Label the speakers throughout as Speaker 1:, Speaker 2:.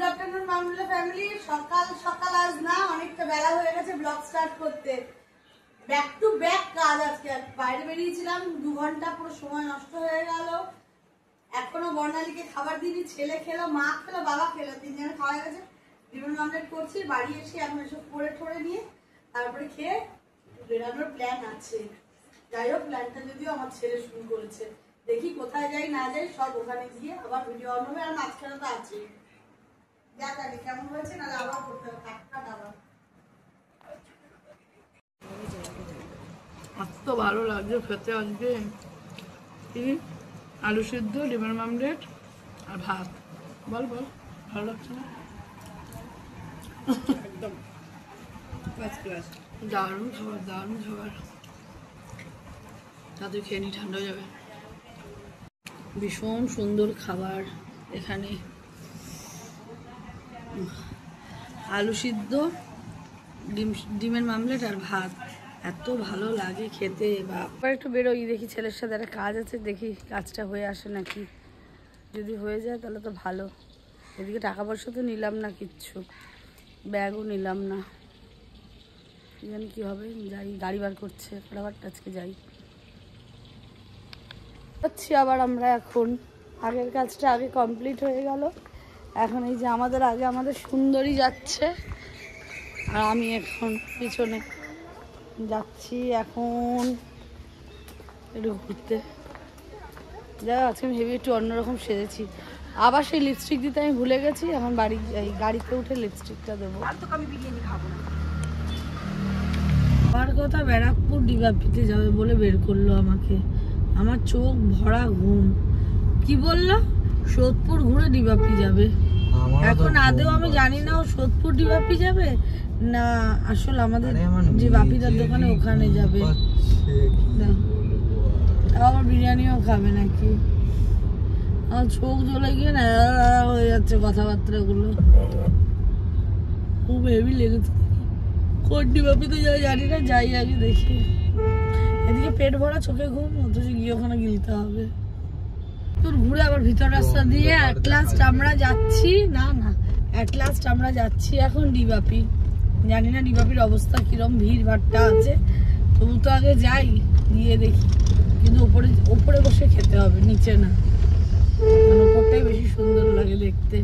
Speaker 1: Afternoon মামুলা family. সকাল সকাল আজ না, অনেকটা বেলা হয়ে গেছে ব্লগ স্টার্ট করতে। ব্যাক টু ব্যাক কাজ। আজকে বাইরে বেরিয়েছিলাম, 2 ঘন্টা পুরো সময় নষ্ট হয়ে গেল। এখনো বর্ণালীকে খাবার দিইনি। ছেলে খেলো, মা খেলো, বাবা খেলো, 3 জনে খাওয়া গেছে। ডিমের অমলেট করছি। বাড়ি এসে এখন এসব করে ঠোরে নিয়ে তারপরে খেয়ে বেরানোর প্ল্যান আছে। যাই হোক, প্ল্যানটা যদিও আমার ছেলে শুরু করেছে। দেখি কোথায় যাই না যাই, সব ওখানে গিয়ে আবার ভিডিও অন হবে। আর মাঝখানে তো আছে, যা জানি কেমন হয়েছে, নাহলে আবার করতে হবে কাট আবার।
Speaker 2: এত ভালো লাগছে খেতে আজকে। আলু সিদ্ধ, ডিমের অমলেট আর ভাত। বল বল, ভালো লাগছে না? একদম দারুণ খাবার, দারুণ খাবার। তাদের খেয়ে নি, ঠান্ডা হয়ে যাবে। ভীষণ সুন্দর খাবার এখানে। আলু সিদ্ধ, ডিমের অমলেট আর ভাত, এত ভালো লাগে খেতে। বাবা একটু বেরোই, দেখি ছেলের সাথে একটা কাজ আছে, দেখি কাজটা হয়ে আসে নাকি। যদি হয়ে যায় তাহলে তো ভালো। এদিকে টাকা পয়সা তো নিলাম না কিচ্ছু, ব্যাগও নিলাম না, জানি কী হবে। যাই, গাড়ি বার করছে, ফটাফট আজকে যাই। যাচ্ছি আবার আমরা এখন। আগের কাজটা আগে কমপ্লিট হয়ে গেল। এখন এই যে আমাদের আগে আমাদের সুন্দরী যাচ্ছে, আর আমি এখন পিছনে যাচ্ছি। এখন একটু ঘুরতে যা। আজকে আমি হেভি একটু অন্যরকম সেজেছি। আবার সেই লিপস্টিক দিতে আমি ভুলে গেছি। এখন বাড়ি যাই, গাড়িতে উঠে লিপস্টিকটা দেবো। আমি বিরিয়ানি খাবো না। আমার কথা ব্যারাকপুর ডিবাপিতে যাবে বলে বের করলো আমাকে। আমার চোখ ভরা ঘুম। কি বললো? সোদপুর ঘুরে ডিবাপি যাবে। এখন আদেও আমি জানি না ও সোদপুর ডিবাপি যাবে না আসলে আমাদের যে বাপিদার দোকানে ওখানে যাবে। আবার বিরিয়ানিও খাবে নাকি? আমার চোখ জ্বলে গিয়ে না হয়ে যাচ্ছে কথাবার্তা গুলো। খুব হেভি লেগেছে। কোন ডিবাপিতে যাই জানি না, যাই আগে দেখি। এদিকে পেট ভরা, চোখে ঘুম, অথচ গিয়ে ওখানে গিলতে হবে। তোর ঘুরে আবার ভিতর রাস্তা দিয়ে অ্যাট লাস্ট আমরা যাচ্ছি। না না, অ্যাট লাস্ট আমরা যাচ্ছি এখন ডিবাপি। জানি না ডিবাপির অবস্থা কিরম, ভিড় ভাট্টা আছে। তবু তো আগে যাই, গিয়ে দেখি। কিন্তু ওপরে বসে খেতে হবে, নিচে না। ওপরটাই বেশি সুন্দর লাগে দেখতে।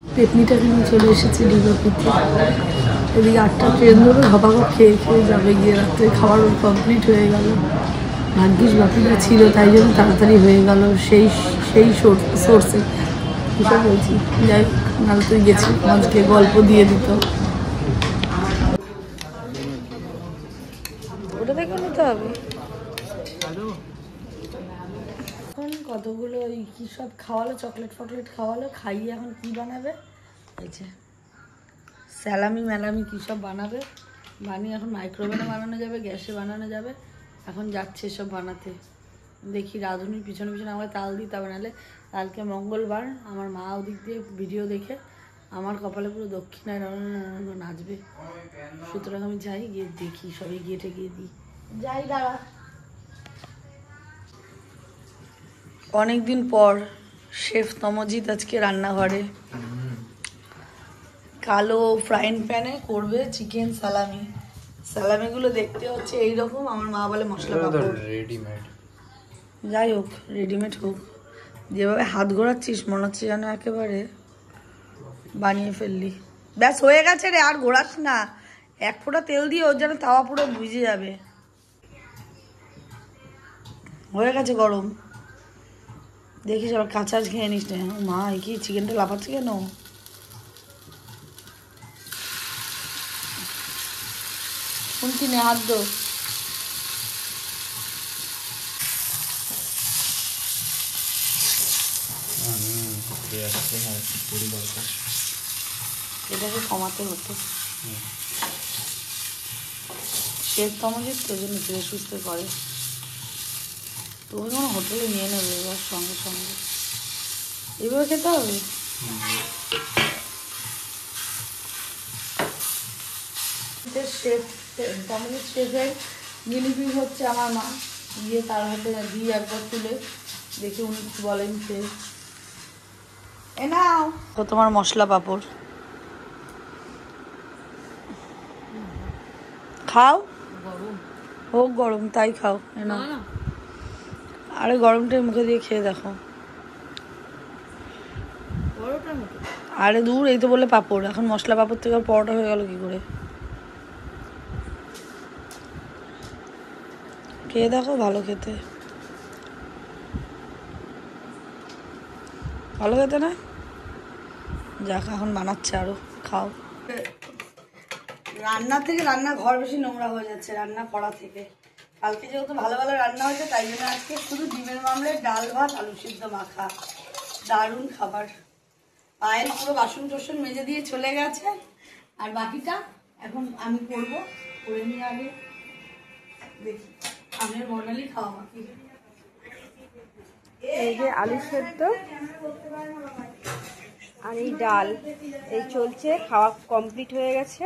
Speaker 2: পেতনিটা কিনে চলে এসেছি ডিবাপিতে। এদিকে 8টা ট্রেন ধরে ঘাপাঘাপ খেয়ে খেয়ে যাবে গিয়ে। রাত্রে খাবার কমপ্লিট হয়ে গেল। ভাগ্যিস বাপিটা ছিল, তাই জন্য তাড়াতাড়ি হয়ে গেল। সেই সোর্সে কিসব বলছি, যাই হোক, নাহলে তুই গেছি আজকে গল্প দিয়ে দিত। ওটা দেখে নিতে হবে। এখন কতগুলো ওই কী সব খাওয়ালো, চকলেট ফকলেট খাওয়ালো। খাইয়ে এখন কী বানাবে, এই যে স্যালামি ম্যালামি কী সব বানাবে। বানিয়ে এখন মাইক্রোওভেনে বানানো যাবে, গ্যাসে বানানো যাবে। এখন যাচ্ছে সব বানাতে। দেখি রাঁধুনির পিছনে পিছনে আমাকে তাল দিতে হবে, নাহলে কালকে মঙ্গলবার। আমার মা ওদিক দিয়ে ভিডিও দেখে আমার কপালে পুরো দক্ষিণায় নাচবে, সুতরাং আমি যাই, গিয়ে দেখি, সবাই গেটে গিয়ে দিই, যাই দাঁড়া। অনেকদিন পর শেফ তমজিৎ আজকে রান্নাঘরে, কালো ফ্রাইং প্যানে করবে চিকেন সালামি। সালামিগুলো দেখতে হচ্ছে এইরকম, আমার মা বলে মশলা পাপড়।
Speaker 3: রেডিমেড,
Speaker 2: যাই হোক রেডিমেড হোক, যেভাবে হাত ঘোরাচ্ছিস মনে হচ্ছে যেন একেবারে বানিয়ে ফেললি। ব্যাস হয়ে গেছে রে, আর ঘোরাস না, এক ফোঁটা তেল দিয়ে ওর যেন তাওয়া পুরো ভিজে যাবে। হয়ে গেছে গরম, দেখিস আবার কাঁচা খেয়ে নিস না। মা এই কি চিকেনটা লাফাচ্ছে কেন? শুনছি না, হাত দো। এটাকে কমাতে হতো, শেফ তমজিৎ তো জন্য ধীরে সুস্থ করে। তুমি কোনো হোটেলে নিয়ে নেবে এবার সঙ্গে সঙ্গে, এভাবে খেতে হবে। শেফ তমজিৎ শেফের গিনিপিগ হচ্ছে আমার মা, গিয়ে তার হাতে দিই একবার তুলে দেখি উনি কি বলেন। শেফ এ নাও তো তোমার মশলা পাপড়, খাও, হোক গরম তাই খাও। না আরে গরমটাই মুখে দিয়ে খেয়ে দেখো। আরে দূর, এই তো বলে পাপড়, এখন মশলা পাপড় থেকে পরোটা হয়ে গেল কি করে? খেয়ে দেখো, ভালো খেতে, ভালো খেতে না? যাক এখন বানাচ্ছে আরো, খাও। রান্না থেকে রান্নাঘর বেশি নোংরা হয়ে যাচ্ছে রান্না করা থেকে। কালকে যেহেতু ভালো ভালো রান্না হয়েছে তাই জন্য আজকে শুধু ডিমের মামলেট, ডাল ভাত, আলু সিদ্ধ মাখা, দারুণ খাবার। পায়েল পুরো বাসন টাসন মেজে দিয়ে চলে গেছে, আর বাকিটা এখন আমি করবো, করে নিয়ে আগে দেখি। আমি আর বর্ণালী খাওয়া বাকি।
Speaker 4: এই যে আলু সেদ্ধ আর এই ডাল এই চলছে, খাওয়া কমপ্লিট হয়ে গেছে।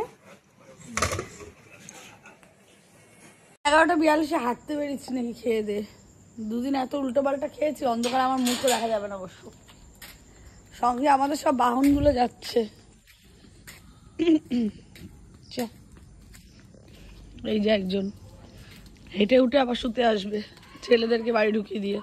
Speaker 2: 11:42 হাঁটতে বেরিয়েছি নাকি খেয়ে দে। দুদিন এত উল্টো পাল্টা খেয়েছি, অন্ধকার আমার মুখে দেখা যাবে না অবশ্য। সঙ্গে আমাদের সব বাহনগুলো যাচ্ছে। এই যে একজন হেঁটে উঠে আবার শুতে আসবে, ছেলেদেরকে বাড়ি ঢুকিয়ে দিয়ে।